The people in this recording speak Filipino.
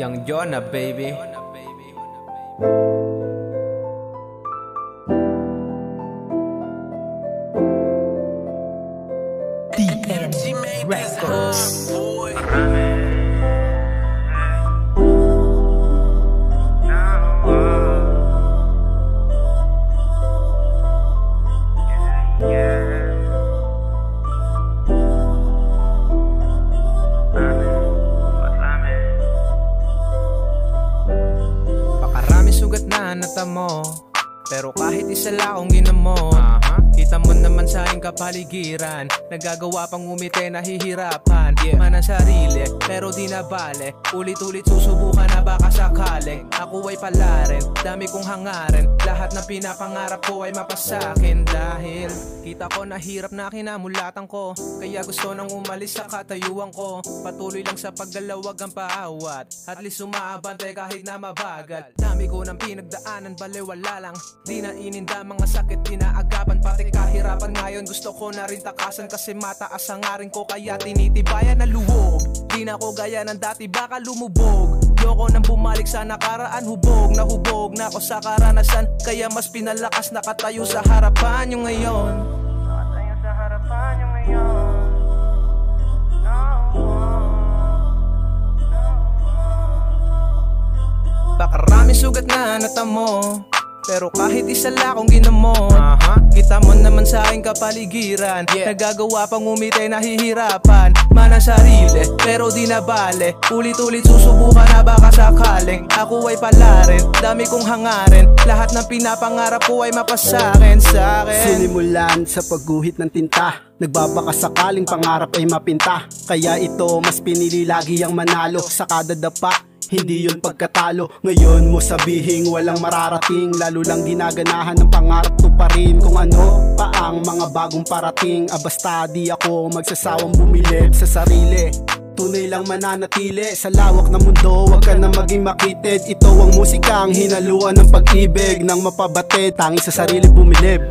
Young Jonah, baby. TNG Records. Pakarami sugat na natamo, pero kahit isa lang akong ginamo. Kita mo naman sa aking kapaligiran, nagagawa pang umite, nahihirapan. Man ang sarili, pero di na bale. Ulit-ulit susubukan na baka sakaling ako ay palarin, dami kong hangarin. Lahat ng pinapangarap ko ay mapasakin. Dahil kita ko na hirap na kinamulatan ko, kaya gusto nang umalis sa katayuan ko. Patuloy lang sa paggalawag ang paawat, at least umaabante kahit na mabagal. Dami ko ng pinagdaanan, baliwala lang. Di na ininda mga sakit, di na agapan. Pati kahirapan ngayon gusto ko na rin takasan, kasi mataas ang aring ko kaya tinitibayan na luwog. Di na ko gaya ng dati, baka lumubog. Yoko nang bumalik sa nakaraan, hubog na ako sa karanasan, kaya mas pinalakas nakatayo sa harapan yung ngayon. Nakatayo sa harapan yung ngayon. Pakarami sugat na natamo, pero kahit isa lang akong ginamot. Kita mo naman sa aking kapaligiran, nagagawa pang umite, nahihirapan. Man ang sarili, pero di na bale. Ulit-ulit susubukan na baka sakaling ako ay palarin, dami kong hangarin. Lahat ng pinapangarap ko ay mapasakin sa'kin. Sinimulan sa pagguhit ng tinta, nagbabaka sakaling pangarap ay mapinta. Kaya ito mas pinili lagi ang manalo sa kada dapa, hindi yun pagkatalo. Ngayon mo sabihing walang mararating, lalo lang ginaganahan ng pangarap to pa rin. Kung ano pa ang mga bagong parating, basta di ako magsasawang bumilib sa sarili. Tunay lang mananatili sa lawak ng mundo, wag ka na maging makitid. Ito ang musika, ang hinaluan ng pag-ibig, nang mapabatid, tangi sa sarili bumilib.